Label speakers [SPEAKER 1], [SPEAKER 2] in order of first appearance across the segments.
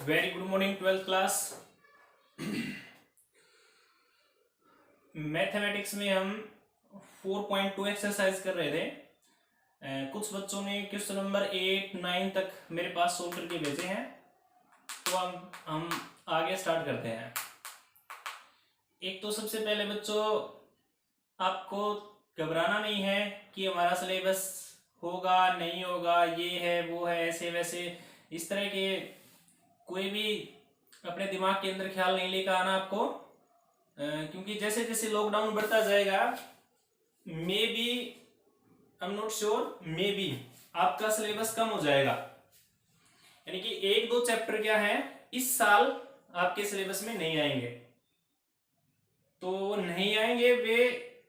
[SPEAKER 1] Very good morning 12th class. Mathematics में हम 4.2 exercise कर रहे थे। कुछ बच्चों ने क्वेश्चन नंबर 8, 9 तक मेरे पास सोल्व करके भेजे हैं, तो हम आगे स्टार्ट करते हैं। एक तो सबसे पहले बच्चों, आपको घबराना नहीं है कि हमारा सिलेबस होगा नहीं होगा, ये है वो है, ऐसे वैसे इस तरह के कोई भी अपने दिमाग के अंदर ख्याल नहीं लेकर आना आपको, क्योंकि जैसे जैसे लॉकडाउन बढ़ता जाएगा, maybe I am not sure, maybe आपका सिलेबस कम हो जाएगा। यानी कि एक दो चैप्टर क्या है इस साल आपके सिलेबस में नहीं आएंगे, तो नहीं आएंगे वे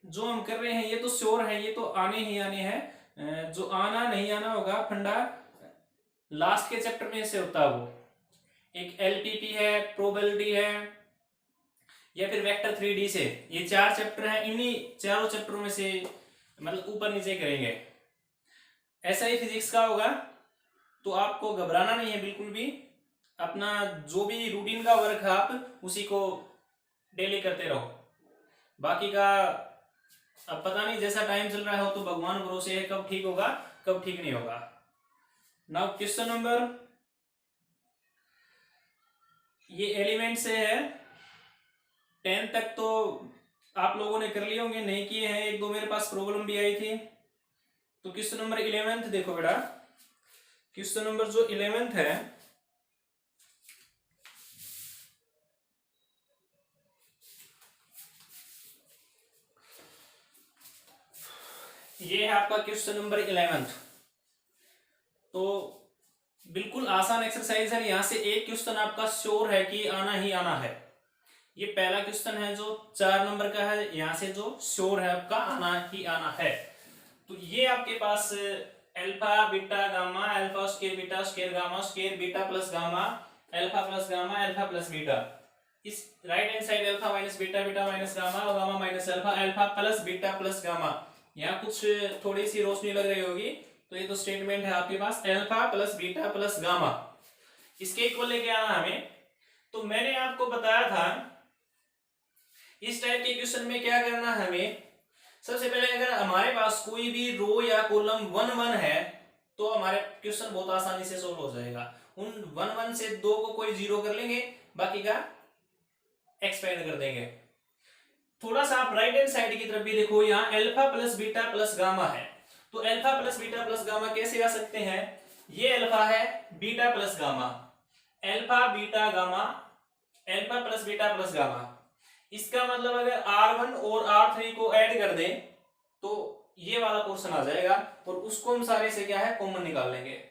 [SPEAKER 1] जो हम कर रहे हैं ये तो श्योर है, ये तो आने ही आने हैं। जो आना नहीं आना होगा फंडा लास्ट के चैप्टर में से होता है, वो एक एलपीपी है, प्रोबेबिलिटी है, या फिर वेक्टर 3D से। ये 4 चैप्टर हैं, इन्हीं चारों चैप्टरों में से मतलब ऊपर नीचे करेंगे। ऐसा ही फिजिक्स का होगा, तो आपको घबराना नहीं है बिल्कुल भी। अपना जो भी रूटीन का वर्क है आप उसी को डेली करते रहो। बाकी का अब पता नहीं, जैसा टाइम चल रहा हो तो भगवान भरोसे है, कब ठीक होगा कब ठीक नहीं होगा। नाउ क्वेश्चन नंबर, ये एलिमेंट से है। 10 तक तो आप लोगों ने कर लिए होंगे, नहीं किए हैं एक दो मेरे पास प्रॉब्लम भी आई थी। तो क्वेश्चन नंबर 11 देखो बेटा, क्वेश्चन नंबर जो 11 है, ये है आपका क्वेश्चन नंबर 11। तो बिल्कुल आसान एक्सरसाइज है, यहां से एक क्वेश्चन आपका श्योर है कि आना ही आना है। ये पहला क्वेश्चन है जो 4 नंबर का है, यहां से जो श्योर है आपका आना ही आना है। तो ये आपके पास alpha beta gamma, alpha square beta square gamma square beta plus gamma, alpha plus gamma alpha plus beta. इस right hand side alpha minus beta, beta minus gamma और gamma minus alpha, alpha plus beta plus gamma. यहाँ कुछ थोड़ी सी रोशनी लग रही होगी, तो ये तो स्टेटमेंट है आपके पास alpha plus beta plus gamma, इसके इक्वल लेके आना हमें। तो मैंने आपको बताया था इस टाइप के क्वेश्चन में क्या करना है हमें। सबसे पहले अगर हमारे पास कोई भी रो या कॉलम 1 1 है तो हमारे क्वेश्चन बहुत आसानी से सोल्व हो जाएगा। उन 1 1 से 2 को कोई 0 कर लेंगे, बाकी का एक्सपेंड कर देंगे। थोड़ा सा आप राइट हैंड साइड की तरफ भी देखो, यहाँ alpha plus beta plus gamma है, तो alpha plus beta plus gamma कैसे आ सकते हैं। ये अल्फा है, beta plus gamma, alpha beta gamma, alpha plus beta plus gamma. इसका मतलब अगर R1 और R3 को ऐड कर दें तो ये वाला पोर्शन आ जाएगा, और उसको हम सारे से क्या है कॉमन निकाल लेंगे।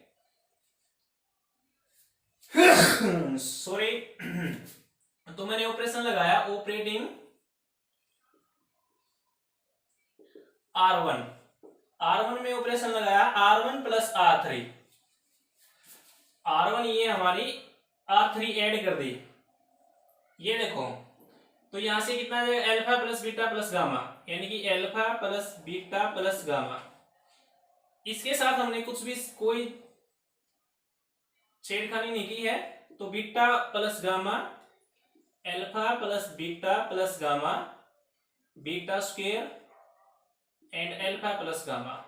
[SPEAKER 1] सॉरी तो मैंने ऑपरेशन लगाया, ऑपरेटिंग R1, R1 में ऑपरेशन लगाया R1 प्लस R3, R1 ये हमारी R3 ऐड कर दी, ये देखो। तो यहां से कितना है alpha plus beta plus gamma, यानी कि alpha plus beta plus gamma. इसके साथ हमने कुछ भी कोई छेड़खानी नहीं की है, तो beta plus gamma, alpha plus beta plus gamma, beta square and alpha plus gamma.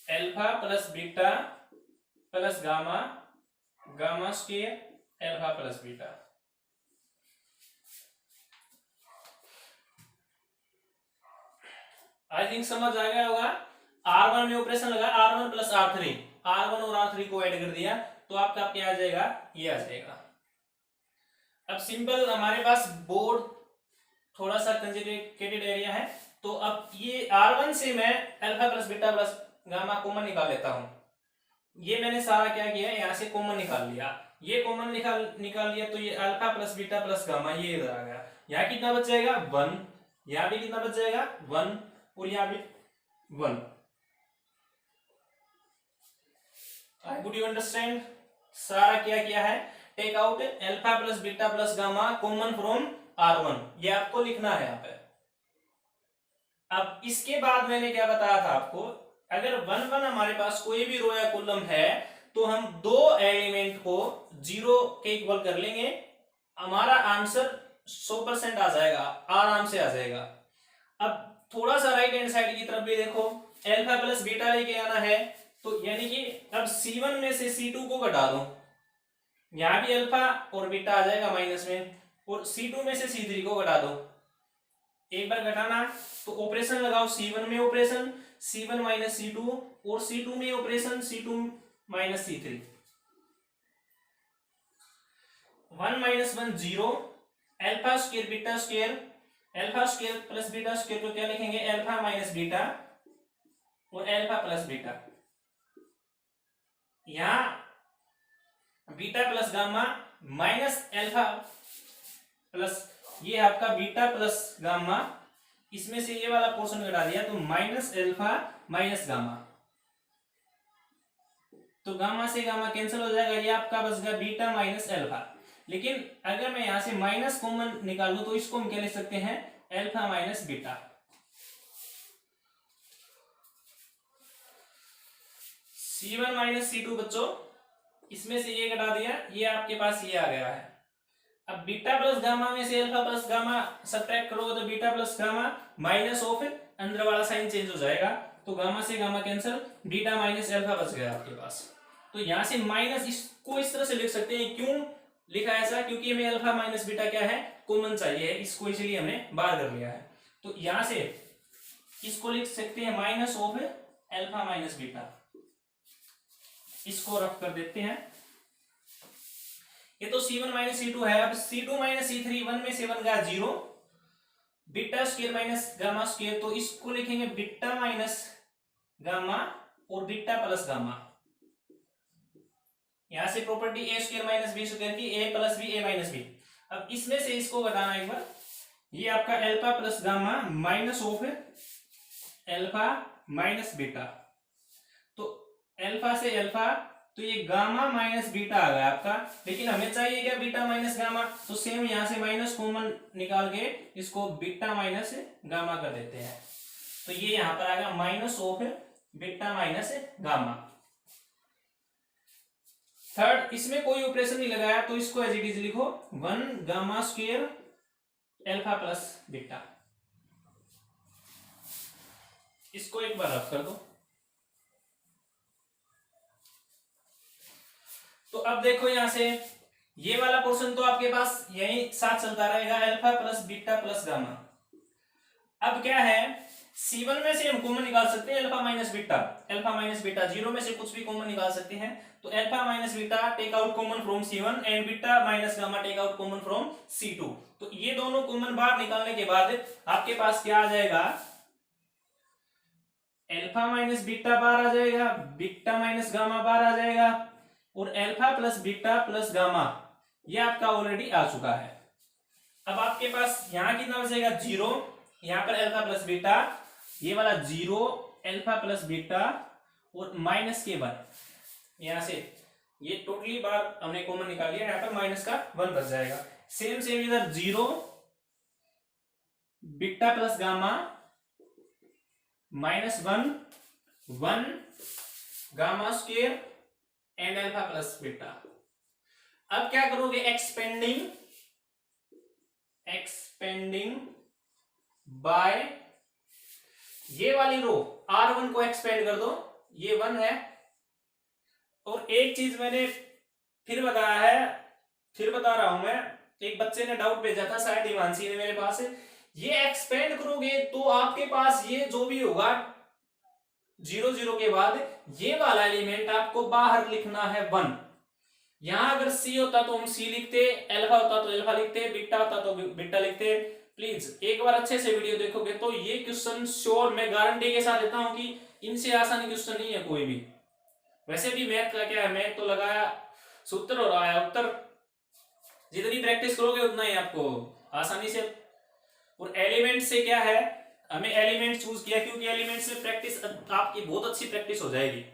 [SPEAKER 1] Alpha plus beta plus gamma, gamma square alpha plus beta. I think समझ आ गया होगा। R1 में ऑपरेशन लगा, R1 प्लस R3, R1 और R3 को add कर दिया, तो आपका क्या आ जाएगा, ये आ जाएगा। अब सिंपल हमारे पास बोर्ड थोड़ा सा कंजेस्टेड एरिया है, तो अब ये R1 से मैं alpha plus beta plus gamma common निकाल लेता हूं। ये मैंने सारा क्या किया, यहाँ से कॉमन निकाल लिया, ये कॉमन निकाल लिया, तो ये alpha plus beta plus gamma ये इधर आ गया। यहाँ कितना बच जाएगा 1, यहाँ भी कितना बच जाएगा 1, और यहाँ भी 1। I would you understand. सारा क्या किया है, take out alpha plus beta plus gamma common from R1, ये आपको लिखना है यहाँ पे। अब इसके बाद मैंने क्या बताया था आपको, अगर 1 1 हमारे पास कोई भी रो या कॉलम है तो हम दो एलिमेंट को 0 के इक्वल कर लेंगे, हमारा आंसर 100% आ जाएगा, आराम से आ जाएगा। अब थोड़ा सा राइट हैंड साइड की तरफ भी देखो, अल्फा प्लस बीटा लेके आना है, तो यानी कि अब C1 में से C2 को घटा दो, यहां भी अल्फा और बीटा आ जाएगा माइनस में, और C2 में से C3 को घटा दो। एक बार घटाना तो ऑपरेशन लगाओ, C1 में ऑपरेशन C1 माइनस C2 और C2 में operation C2 minus C3। 1 minus 1 0, alpha square beta square, alpha square plus beta square को क्या लिखेंगे, अल्फा माइनस बीटा और अल्फा प्लस बीटा। यहां beta plus gamma minus alpha plus, ये आपका beta plus gamma, इसमें से ये वाला पोर्शन घटा दिया तो माइनस अल्फा माइनस गामा, तो गामा से गामा कैंसिल हो जाएगा, ये आपका बच गया बीटा माइनस अल्फा। लेकिन अगर मैं यहां से माइनस कॉमन निकालूं तो इसको हम क्या लिख सकते हैं, alpha minus beta. C1 minus C2 बच्चों, इसमें से ये घटा दिया, ये आपके पास ये आ गया है। अब बीटा प्लस गामा में से अल्फा प्लस गामा सब्ट्रैक्ट करोगे तो beta plus gamma minus of, अंदर वाला साइन चेंज हो जाएगा, तो गामा से gamma cancel, beta minus alpha बच गया आपके पास। तो यहां से माइनस, इसको इस तरह से लिख सकते हैं, क्यों लिखा ऐसा, क्योंकि हमें अल्फा माइनस बीटा क्या है, कॉमन चाहिए, इसको इसलिए हमने बाहर कर लिया है। तो यहां से इसको लिख सकते हैं minus of alpha minus beta, इसको रफ कर देते हैं। ये तो C1 माइनस C2 है। अब C2 माइनस C3, 1 में से 1 गया 0, beta square minus gamma square, तो इसको लिखेंगे बीटा माइनस गामा और बीटा प्लस गामा। यहां से प्रॉपर्टी ए स्क्वायर माइनस बी स्क्वायर की, ए प्लस बी ए माइनस बी। अब इसमें से इसको घटाना एक बार, ये आपका alpha plus gamma minus of alpha minus beta, तो अल्फा से अल्फा, तो ये गामा माइनस बीटा आ गया आपका। लेकिन हमें चाहिए क्या, बीटा माइनस गामा, तो सेम यहां से माइनस कॉमन निकाल के इसको बीटा माइनस गामा कर देते हैं, तो ये यहां पर आएगा minus of beta minus gamma. Third, इसमें कोई ऑपरेशन नहीं लगाया तो इसको एज इट इज लिखो, 1 gamma square alpha plus beta. इसको एक बार रफ कर दो। तो अब देखो यहां से ये वाला पोर्शन तो आपके पास यही साथ चलता रहेगा, alpha plus beta plus gamma. अब क्या है, C1 में से हम कॉमन निकाल सकते हैं alpha minus beta, alpha minus beta, 0 में से कुछ भी कॉमन निकाल सकते हैं, तो alpha minus beta take out common from C1 and beta minus gamma take out common from C2। तो ये दोनों कॉमन बाहर निकालने के बाद आपके पास क्या आ जाएगा, अल्फा माइनस बीटा बाहर आ जाएगा, बीटा माइनस गामा बाहर आ जाएगा, और alpha plus beta plus gamma ये आपका ऑलरेडी आ चुका है। अब आपके पास यहां कितना बचेगा, 0, यहां पर अल्फा प्लस बीटा, ये वाला 0 अल्फा प्लस बीटा और माइनस के 1, यहां से ये टोटली बार हमने कॉमन निकाल लिया, यहां पर माइनस का 1 बच जाएगा। सेम सेम इधर 0 beta plus gamma minus 1 1 gamma square and alpha plus beta. अब क्या करोगे, एक्सपेंडिंग बाय ये वाली रो R1 को एक्सपेंड कर दो, ये 1 है। और एक चीज मैंने फिर बताया है, फिर बता रहा हूं मैं, एक बच्चे ने डाउट भेजा था, शायद हिमांशी ने मेरे पास, ये एक्सपेंड करोगे तो आपके पास ये जो भी होगा 0 0 के बाद ये वाला एलिमेंट आपको बाहर लिखना है 1। यहां अगर C होता तो हम C लिखते, अल्फा होता तो अल्फा लिखते, बीटा होता तो बीटा लिखते। प्लीज एक बार अच्छे से वीडियो देखोगे तो ये क्वेश्चन श्योर, मैं गारंटी के साथ देता हूं कि इनसे आसान क्वेश्चन नहीं है कोई भी। वैसे भी मैथ का क्या है, मैथ तो लगाया सूत्र हो रहा है, उत्तर जितनी प्रैक्टिस करोगे उतना ही आपको आसानी से। और एलिमेंट से क्या है, हमें एलिमेंट चूज किया क्योंकि एलिमेंट से प्रैक्टिस आपकी बहुत अच्छी प्रैक्टिस हो जाएगी।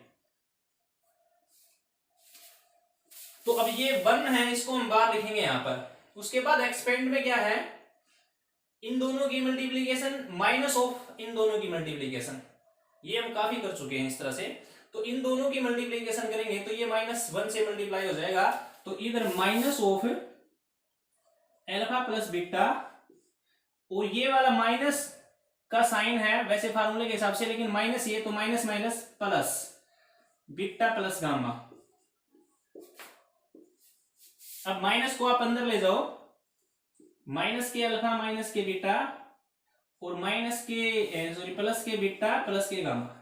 [SPEAKER 1] तो अब ये 1 है, इसको हम बाहर लिखेंगे यहां पर। उसके बाद एक्सपेंड में क्या है, इन दोनों की मल्टीप्लीकेशन माइनस ऑफ इन दोनों की मल्टीप्लीकेशन। ये हम काफी कर चुके हैं इस तरह से। तो इन दोनों की मल्टीप्लीकेशन करेंगे तो ये -1 से मल्टीप्लाई हो जाएगा, तो इधर minus of alpha plus beta, और ये वाला माइनस का साइन है वैसे फार्मूले के हिसाब से, लेकिन माइनस ये, तो minus minus plus beta plus gamma. अब माइनस को आप अंदर ले जाओ, माइनस के अल्फा माइनस के बीटा और माइनस के सॉरी प्लस के बीटा प्लस के गामा,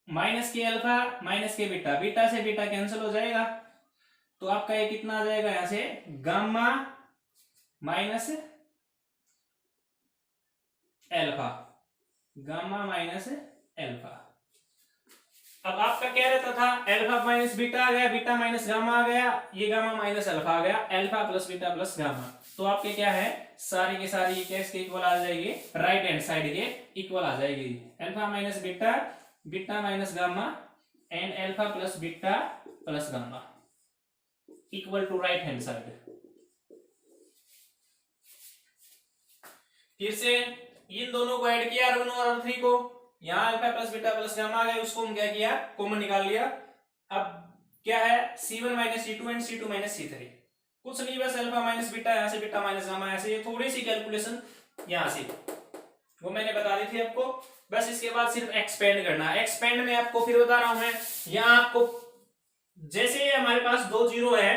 [SPEAKER 1] माइनस के अल्फा माइनस के बीटा, बीटा से बीटा कैंसिल हो जाएगा, तो आपका ये कितना आ जाएगा यहां से gamma minus alpha, gamma minus alpha. अब आपका क्या रहता था, एल्फा माइनस बीटा आ गया, बीटा माइनस गामा आ गया, ये गामा माइनस अल्फा आ गया, alpha plus beta plus gamma. तो आपके क्या है, सारी के सारी कैस के इक्वल आ जाएगी, राइट हैंड साइड के इक्वल आ जाएगी। Alpha minus beta, beta minus gamma and alpha plus beta plus gamma equal to right hand side. फिर से इन दोनों को ऐड किया, R1 और R3 को, यहाँ alpha plus beta plus gamma आ गया, उसको हम क्या किया, कॉमन निकाल लिया। अब क्या है, C1 minus C2 and C2 minus C3, कुछ नहीं बस अल्फा माइनस बीटा, यहाँ से बीटा माइनस गामा, यहाँ से ये थोड़ी सी कैलकुलेशन यहाँ से वो मैंने बता दी थी आपको, बस इसके बाद सिर्फ एक्सपेंड करना है। एक्सपेंड में आपको फिर बता रहा हूं मैं, यहाँ आपको जैसे हमारे पास 2 जीरो है,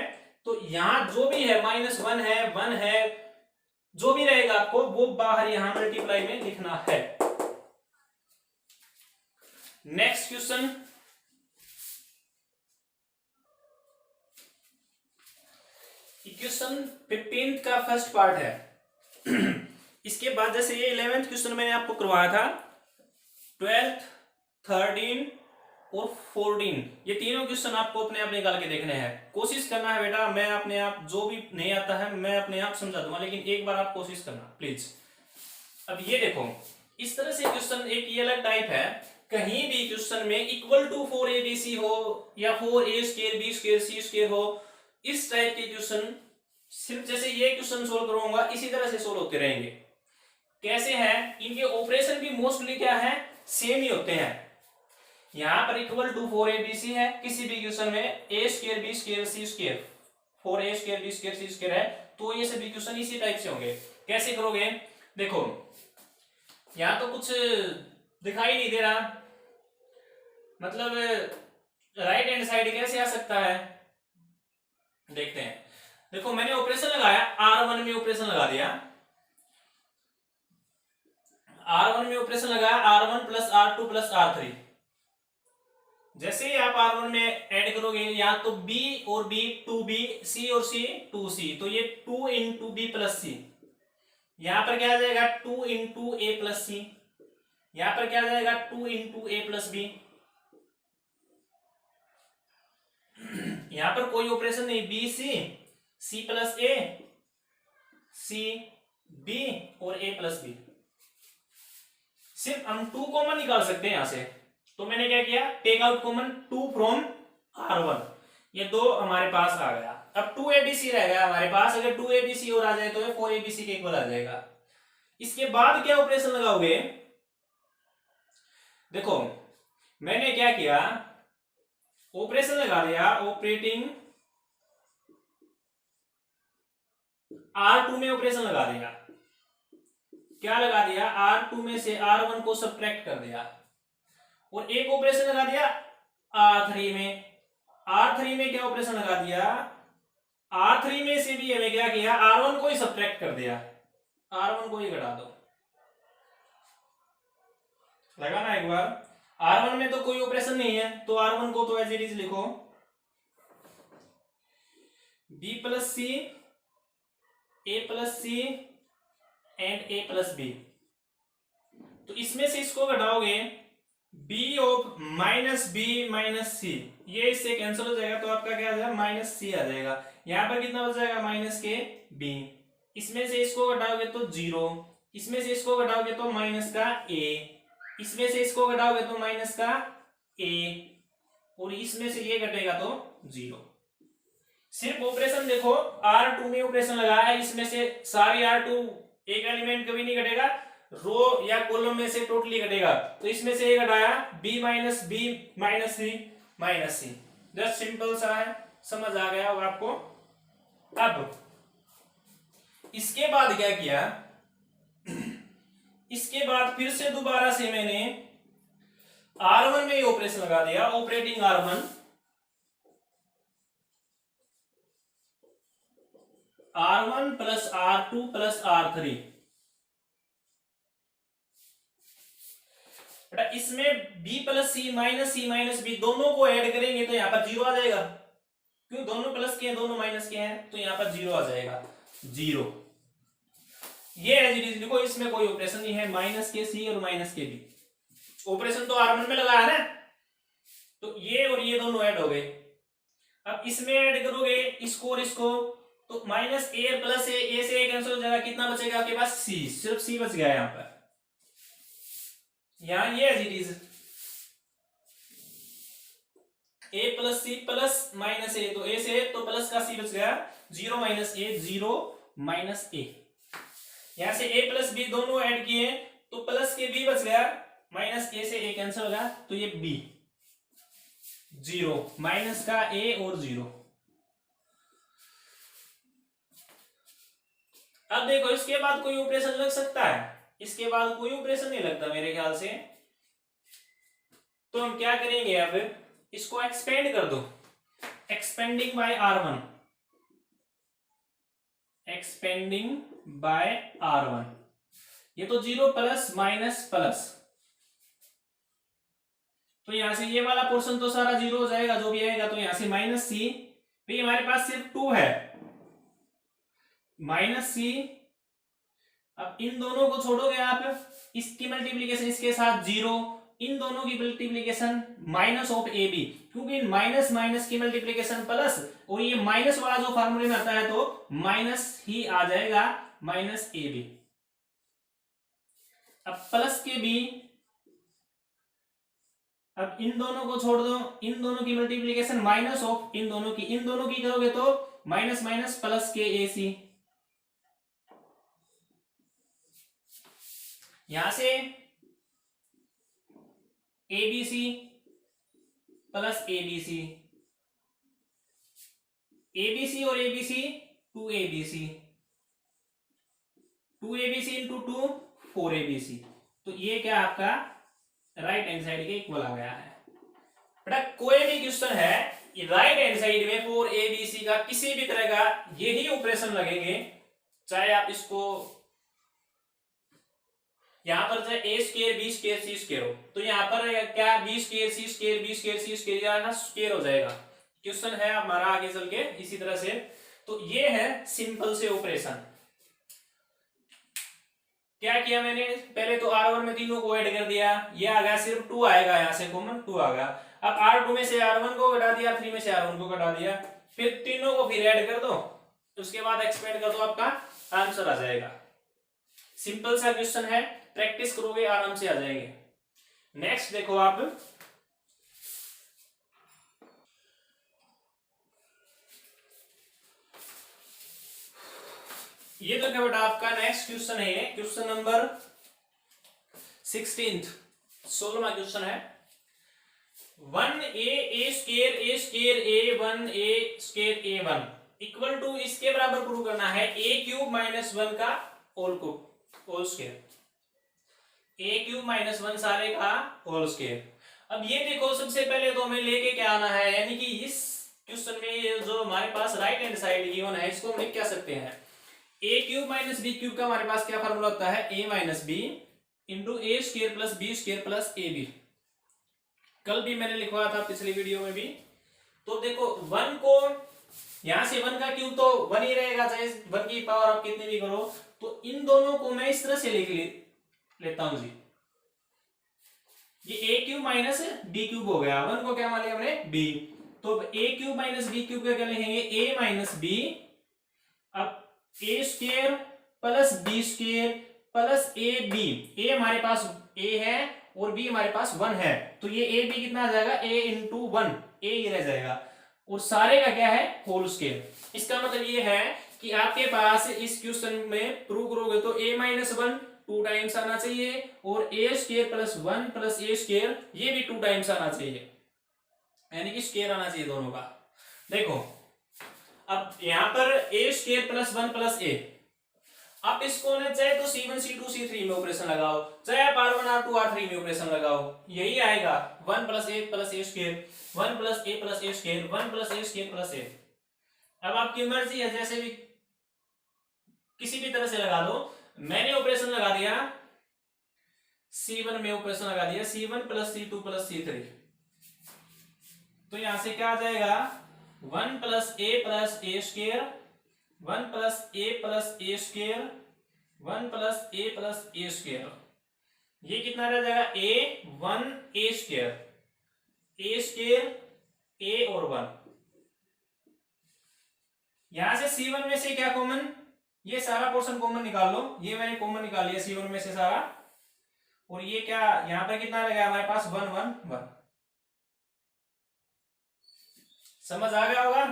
[SPEAKER 1] तो यहाँ जो भी है -1 है 1 है, जो भी रहेगा आपको वो बाहर यहां मल्टीप्लाई में लिखना है। नेक्स्ट क्वेश्चन, क्वेश्चन 15 का फर्स्ट पार्ट है। इसके बाद जैसे ये 11th क्वेश्चन मैंने आपको करवाया था, 12th 13 और 14, ये तीनों क्वेश्चन आपको अपने आप निकाल के देखने हैं। कोशिश करना है बेटा, मैं अपने आप जो भी नहीं आता है मैं अपने आप समझा दूंगा, लेकिन एक बार आप कोशिश करना प्लीज। अब ये देखो, इस तरह से क्वेश्चन, एक ये अलग टाइप है, कहीं भी क्वेश्चन में इक्वल टू 4abc हो या 4a square b square c square हो, इस टाइप के क्वेश्चन सिर्फ जैसे ये क्वेश्चन सोल्व करूंगा इसी तरह से सोल्व होते रहेंगे। कैसे हैं, इनके ऑपरेशन भी मोस्टली क्या है, सेम ही होते हैं। यहां पर इक्वल टू 4abc है, किसी भी क्वेश्चन में a square b square c square 4a square b square c square है, तो ये सभी क्वेश्चन इसी टाइप से होंगे। कैसे करोगे, देखो यहां तो कुछ दिखाई नहीं दे रहा, मतलब राइट हैंड साइड कैसे आ सकता है, देखते हैं। देखो मैंने ऑपरेशन लगाया, R1 में ऑपरेशन लगा दिया, R1 में ऑपरेशन लगाया, R1 plus R2 plus R3। जैसे ही आप R1 में ऐड करोगे, या तो B और B 2B, C और C 2C, तो ये 2 इंटू B प्लस C, यहां पर क्या आ जाएगा 2 इंटू A प्लस C, यहां पर क्या आ जाएगा 2 इंटू A प्लस B। यहां पर कोई ऑपरेशन नहीं, B C, C plus A, C B और A प्लस B, सिर्फ हम 2 कॉमन निकाल सकते हैं यहां से। तो मैंने क्या किया, take out common 2 from R1, ये 2 हमारे पास आ गया। अब 2abc रह गया हमारे पास, अगर 2abc और आ जाए तो 4abc के इक्वल आ जाएगा। इसके बाद क्या ऑपरेशन लगाओगे, देखो मैंने क्या किया, ऑपरेशन लगा दिया, ऑपरेटिंग R2 में ऑपरेशन लगा दिया, क्या लगा दिया, R2 में से R1 को सब्ट्रैक्ट कर दिया, और एक ऑपरेशन लगा दिया R3 में। R3 में क्या ऑपरेशन लगा दिया, R3 में से भी हमें क्या किया, R1 को ही सब्ट्रैक्ट कर दिया, R1 को ही घटा दो, लगाना एक बार। R1 में तो कोई ऑपरेशन नहीं है, तो R1 को तो एज इट इज लिखो, B plus C, A plus C and A plus B। तो इसमें से इसको घटाओगे, B of minus B minus C, ये इससे कैंसिल हो जाएगा, तो आपका क्या आ जाएगा, माइनस C आ जाएगा। यहां पर कितना बच जाएगा, माइनस के B, इसमें से इसको घटाओगे तो 0, इसमें से इसको घटाओगे तो माइनस का A, इसमें से इसको घटाओगे तो माइनस का A, और इसमें से ये घटेगा तो 0। सिर्फ ऑपरेशन देखो, R2 में ऑपरेशन लगाया है, इसमें से सारी R2 एक एलिमेंट कभी नहीं घटेगा, रो या कॉलम में से टोटली घटेगा, तो इसमें से एक घटाया बी माइनस सी। जस्ट सिंपल सा है, समझ आ गया होगा आपको। अब इसके बाद क्या किया, इसके बाद फिर से दोबारा से मैंने R1 में ऑपरेशन लगा दिया, operating R1 plus R2 plus R3। बेटा इसमें b प्लस सी माइनस बी दोनों को ऐड करेंगे तो यहां पर जीरो आ जाएगा, क्यों दोनों प्लस के हैं दोनों माइनस के हैं, तो यहां पर जीरो आ जाएगा, जीरो। ये एज इट इज लिखो, इसमें कोई ऑपरेशन नहीं है, माइनस के सी और माइनस के बी, ऑपरेशन तो R1 में लगाया ना, तो ये और ये दोनों ऐड हो गए। अब इसमें ऐड करोगे इसको और इसको, तो माइनस ए प्लस ए से ए कैंसिल हो जाएगा, कितना बचेगा आपके पास सी, सिर्फ सी बच गया यहाँ पर। यहां ये as it is A plus C plus minus A, तो ए से तो प्लस का सी बच गया, zero minus A, zero minus A. यहां से ए प्लस बी दोनों ऐड किए तो प्लस के बी बच गया, माइनस ए से ए कैंसिल हो गया, तो ये बी, जीरो माइनस का ए और जीरो। अब देखो इसके बाद कोई ऑपरेशन लग सकता है, इसके बाद कोई ऑपरेशन नहीं लगता मेरे ख्याल से, तो हम क्या करेंगे, अब इसको एक्सपेंड कर दो, expanding bye R1, expanding bye R1, ये तो जीरो प्लस माइनस प्लस, तो यहां से ये वाला पोर्शन तो सारा जीरो हो जाएगा जो भी आएगा, तो यहां से माइनस सी, फिर हमारे पास सिर्फ 2 है, माइनस सी। अब इन दोनों को छोड़ोगे आप, इसकी मल्टीप्लीकेशन इसके साथ जीरो, इन दोनों की multiplication minus of A B, क्योंकि माइनस माइनस की मल्टीप्लीकेशन प्लस, और ये माइनस वाला जो फार्मूले में आता है तो माइनस ही आ जाएगा, माइनस ए बी। अब प्लस के बी, अब इन दोनों को छोड़ दो, इन दोनों की मल्टीप्लीकेशन माइनस ऑफ इन दोनों की करोगे तो माइनस माइनस प्लस के ए सी, यहां से एबीसी प्लस एबीसी, एबीसी और ABC 2abc, 2abc into 2 4abc, तो ये क्या आपका राइट हैंड साइड के इक्वल आ गया है। बेटा कोई भी क्वेश्चन है राइट हैंड साइड में 4abc का किसी भी तरह का यही ऑपरेशन लगेंगे, चाहे आप इसको यहां पर चाहे ए स्क्वायर बी स्क्वायर सी स्क्वायर हो, तो यहां पर क्या बी स्क्वायर सी स्क्वायर बी स्क्वायर सी स्क्वायर स्क्वायर हो जाएगा, क्वेश्चन है हमारा आगे चल के इसी तरह से। तो ये है सिंपल से ऑपरेशन। क्या किया मैंने, पहले तो R1 में तीनों को ऐड कर दिया, ये आ गया सिर्फ 2 आएगा, यहां से कॉमन 2 आ गया। अब R2 में से R1 को घटा दिया, 3 में से R1 को घटा दिया, फिर तीनों को फिर ऐड कर दो, उसके बाद एक्सपेंड कर दो, आपका आंसर आ जाएगा। सिंपल सा क्वेश्चन है, प्रैक्टिस करोगे आराम से आ जाएंगे। नेक्स्ट देखो आप, ये तो क्या बेटा आपका नेक्स्ट क्वेश्चन है, क्वेश्चन नंबर 16वां क्वेश्चन है। 1a square a1 square a1 equal to, इसके बराबर प्रूव करना है a³ माइनस 1 का होल स्क्वायर, a³ माइनस 1 सारे का होल स्क्वायर। अब ये देखो सबसे पहले तो हमें लेके क्या आना है, यानी कि इस क्वेश्चन में ये जो हमारे पास राइट हैंड साइड गिवन है इसको हम लिख क्या सकते हैं, a³ माइनस b³ का हमारे पास क्या फार्मूला होता है, a minus b into A square plus B square plus A B. कल भी मैंने लिखवाया था पिछली वीडियो में भी। तो देखो 1 को यहां से 1 का क्यूब तो 1 ही रहेगा, चाहे 1 की पावर आप कितनी भी करो, तो इन दोनों को मैं इस तरह से लिख लेता हूं जी, ये a³ माइनस b³ हो गया, 1 को क्या मान लिया हमने b, तो a³ माइनस b³ का क्या लिखेंगे a माइनस b, अब a square plus B square plus A b, a हमारे पास a है और b हमारे पास 1 है, तो ये ए बी कितना आ जाएगा, a इंटू 1, ए ही रह जाएगा, और सारे का क्या है होल स्क्वायर। इसका मतलब ये है कि आपके पास इस क्वेश्चन में प्रूव करोगे तो a माइनस 1 टू टाइम्स आना चाहिए, और ए स्क्वायर प्लस 1 प्लस ए स्क्वायर ये भी टू टाइम्स आना चाहिए, यानी कि स्क्वायर आना चाहिए दोनों का। देखो अब यहां पर ए स्क्वायर प्लस 1 प्लस ए, आप इसको ने चाहे तो C1 C2 C3 में ऑपरेशन लगाओ, चाहे आप R1 R2 R3 में ऑपरेशन लगाओ, यही आएगा 1 प्लस ए स्क्वायर, 1 प्लस ए स्क्वायर, 1 प्लस ए स्क्वायर प्लस ए। अब आपकी मर्जी है, जैसे भी किसी भी तरह से लगा दो। मैंने ऑपरेशन लगा दिया C1 में, ऑपरेशन लगा दिया C1 plus C2 plus C3, तो यहां से क्या आ जाएगा 1 प्लस ए स्क्वायर, 1 प्लस ए स्क्वायर, 1 प्लस ए स्क्वायर, ये कितना रह जाएगा A1 ए स्क्वायर ए और 1। यहां से C1 में से क्या कॉमन, ये सारा पोर्शन कॉमन निकाल लो, ये मैंने कॉमन निकाल लिया C1 में से सारा, और ये क्या यहां पर कितना रहेगा हमारे पास 1 1 1। समझ आ गया होगा,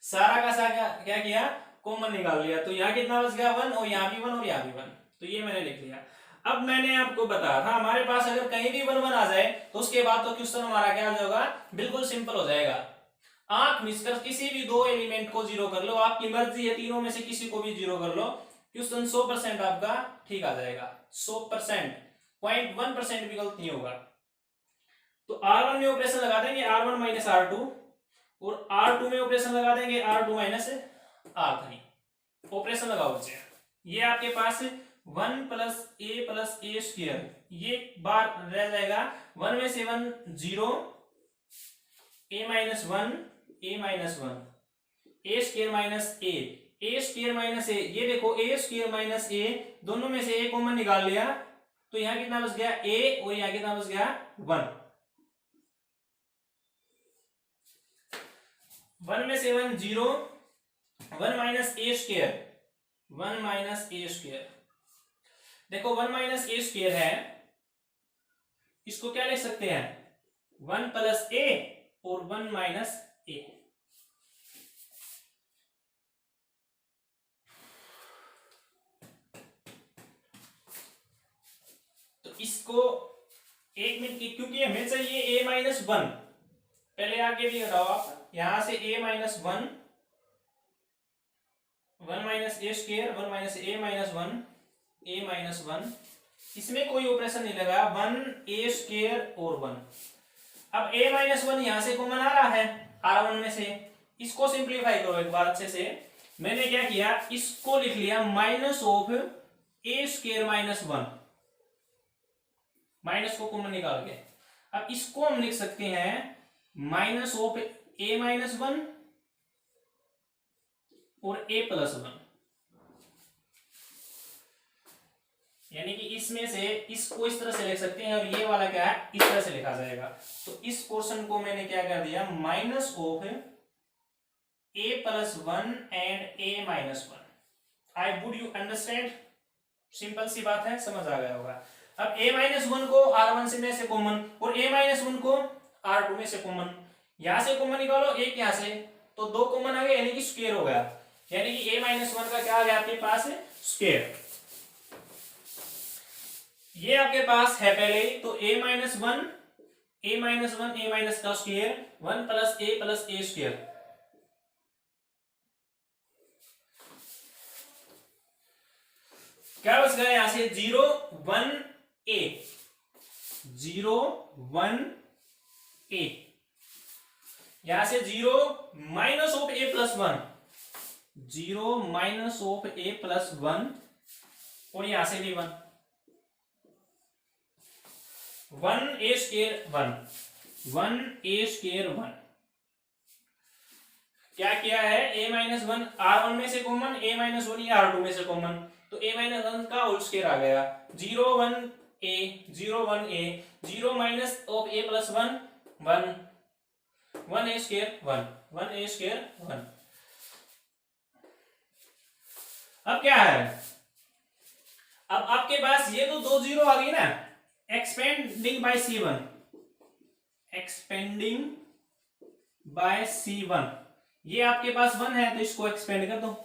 [SPEAKER 1] सारा का सारा क्या किया, कॉमन निकाल लिया, तो यहाँ कितना बच गया 1, और यहाँ भी 1 और यहाँ भी 1, तो ये मैंने लिख लिया। अब मैंने आपको बताया था हमारे पास अगर कहीं भी 1 1 आ जाए तो उसके बाद तो क्वेश्चन हमारा क्या हो जाएगा, बिल्कुल सिंपल हो जाएगा। आंख मिसकर किसी भी दो एलिमेंट को जीरो कर लो, आपकी मर्जी है, तीनों में से किसी को भी जीरो कर लो, क्वेश्चन 100% आपका ठीक आ जाएगा, 100%, 0.1% भी गलत नहीं होगा। तो R1 में ऑपरेशन लगा देंगे R1 माइनस R2, और R2 में ऑपरेशन लगा देंगे R2 माइनस R3, ऑपरेशन लगाओ बच्चे। ये आपके पास 1 प्लस ए स्क्वायर, ये बार रह जाएगा, 1 में से 1 0, ए माइनस 1 ए स्क्वायर माइनस ए स्क्वायर माइनस ए, ये देखो ए स्क्वायर माइनस ए, दोनों में से ए कॉमन निकाल लिया, तो यहां कितना बच गया ए, और यहां कितना बच गया 1। 1 में से 1 0, 1 माइनस ए स्क्वायर, 1 माइनस ए स्क्वायर, देखो 1 माइनस ए स्क्वायर है, इसको क्या लिख सकते हैं 1 प्लस ए और 1 माइनस ए। तो इसको एक मिनट की, क्योंकि हमें चाहिए ए माइनस 1, पहले आगे भी बताओ आप, यहां से a minus 1, 1 minus A square, 1 minus A minus 1, a minus 1, इसमें कोई ऑपरेशन नहीं लगा, 1 ए स्क्वायर और 1। अब a माइनस 1 यहां से कॉमन आ रहा है R1 में से, इसको सिंप्लीफाई करो एक बार अच्छे से। मैंने क्या किया, इसको लिख लिया minus of A square minus 1, minus को कॉमन निकाल के। अब इसको हम लिख सकते हैं माइनस ऑफ ए माइनस 1 और ए प्लस 1, यानी कि इसमें से इसको इस तरह से लिख सकते हैं, और ये वाला क्या है इस तरह से लिखा जाएगा। तो इस पोर्शन को मैंने क्या कर दिया, minus of a plus 1 and a minus 1। I would you understand, simple सी बात है, समझ आ गया होगा। अब a माइनस 1 को R1 से में से कॉमन, और a माइनस 1 को R2 में से कॉमन, यहां से कॉमन निकालो, एक यहां से, तो दो कॉमन आ गए, यानी कि स्क्वायर हो गया, यानी कि a माइनस 1 का क्या आ गया आपके पास स्क्वायर। ये आपके पास है पहले ही, तो a माइनस 1 a माइनस का स्क्वायर, 1 प्लस ए स्क्वायर। क्या बच गया यहां से 0 1 a, 0 1 a, यहां से 0 minus of a plus 1, 0 minus of a plus 1, और यहां से भी 1 a स्क्वायर 1 a स्क्वायर 1। क्या किया है, a माइनस 1 R1 में से कॉमन, a माइनस 1 R2 में से कॉमन, तो a माइनस 1 का होल स्क्वायर आ गया, 0 1 a, 0 1 a, 0 minus of a plus 1 1 a square 1 a square 1। अब क्या है, अब आपके पास ये तो दो जीरो आ गई ना, expanding bye C1, expanding bye C1, ये आपके पास 1 है, तो इसको एक्सपेंड कर दो,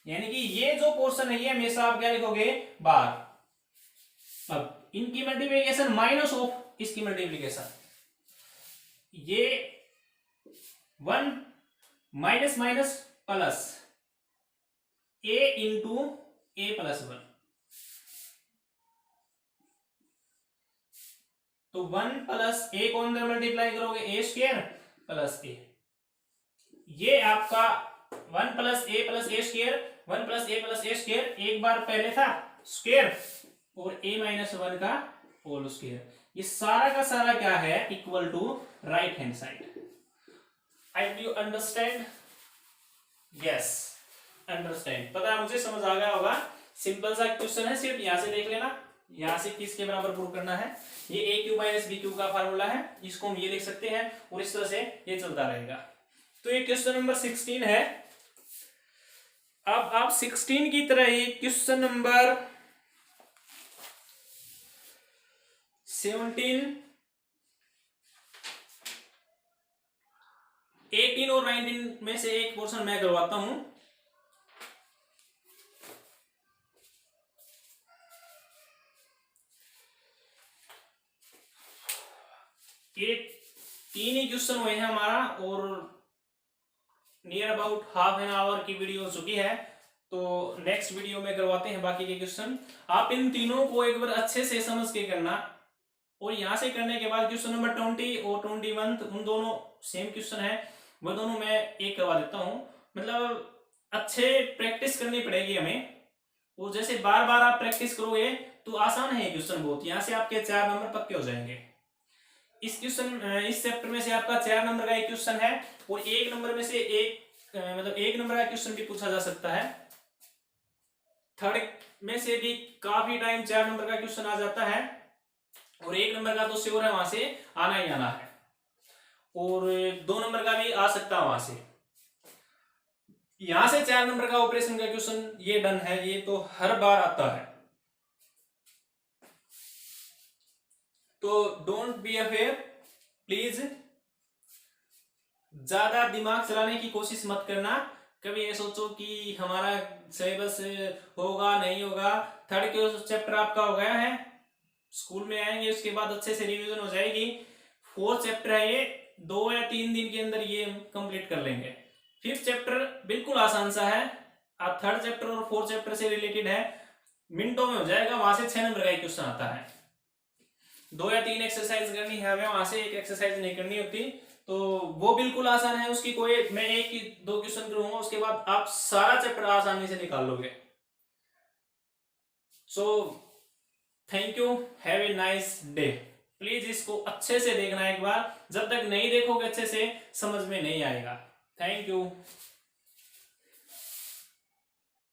[SPEAKER 1] यानी कि ये जो पोर्शन है ये हमेशा आप क्या लिखोगे बार, अब इनकी मल्टीप्लीकेशन माइनस ऑफ इसकी मल्टीप्लीकेशन, ये 1 minus minus plus a into a plus 1, तो 1 प्लस a को अंदर मल्टीप्लाई करोगे a स्क्वायर प्लस a, ये आपका 1 plus a plus a square, 1 plus a plus a square एक बार पहले था स्क्वायर, और a माइनस 1 का होल स्क्वायर, ये सारा का सारा क्या है equal to right hand side. I you understand? Yes understand, पता है मुझे, समझ आ गया होगा। सिंपल सा क्वेश्चन है, सिर्फ यहां से देख लेना, यहां से किसके बराबर प्रूव करना है। ये ए क्यू माइनस बी क्यू का फार्मूला है, इसको हम ये लिख सकते हैं और इस तरह से ये चलता रहेगा। तो ये क्वेश्चन नंबर 16 है। अब आप 16 की तरह ही क्वेश्चन नंबर 17, 18 और 19 में से एक पोर्शन मैं करवाता हूं। ये 3 ही क्वेश्चन हुए हैं हमारा, और near about half an hour की वीडियो हो चुकी है, तो नेक्स्ट वीडियो में करवाते हैं बाकी के क्वेश्चन। आप इन तीनों को एक बार अच्छे से समझ के करना, और यहां से करने के बाद क्वेश्चन नंबर 20 और 21 उन दोनों सेम क्वेश्चन है, वह दोनों मैं एक करवा देता हूं। मतलब अच्छे प्रैक्टिस करनी पड़ेगी हमें, और जैसे बार बार आप प्रैक्टिस करोगे तो आसान है ये क्वेश्चन बहुत, यहाँ से आपके 4 नंबर पक्के हो जाएंगे। इस क्वेश्चन, इस चैप्टर में से आपका 4 नंबर का एक क्वेश्चन है, और 1 नंबर में से मतलब 1 नंबर का क्वेश्चन भी पूछा जा सकता है। थर्ड में से भी काफी टाइम 4 नंबर का क्वेश्चन आ जाता है, और 1 नंबर का तो श्योर है वहां से आना ही आना है, और 2 नंबर का भी आ सकता है वहां से। यहां से 4 नंबर का ऑपरेशन का क्वेश्चन ये डन है, ये तो हर बार आता है, तो डोंट बी अफेयर, प्लीज ज्यादा दिमाग चलाने की कोशिश मत करना। कभी ये सोचो कि हमारा सिलेबस होगा नहीं होगा। थर्ड चैप्टर आपका हो गया है, स्कूल में आएंगे उसके बाद अच्छे से रिवीजन हो जाएगी। 4th चैप्टर है, ये 2 या 3 दिन के अंदर ये कंप्लीट कर लेंगे। 5th चैप्टर बिल्कुल आसान सा है, आप 3rd चैप्टर और 4th चैप्टर से रिलेटेड है, मिनटों में हो जाएगा। वहां से 6 नंबर का एक क्वेश्चन आता है, 2 या 3 एक्सरसाइज करनी है हमें, वहां से एक एक्सरसाइज नहीं करनी होती, तो वो बिल्कुल आसान है। उसकी कोई, मैं 1 ही 2 क्वेश्चन करूंगा, उसके बाद आप सारा चैप्टर आसानी से निकाल लोगे। So thank you, have a nice day. Please इसको अच्छे से देखना एक बार, जब तक नहीं देखोगे अच्छे से समझ में नहीं आएगा। Thank you.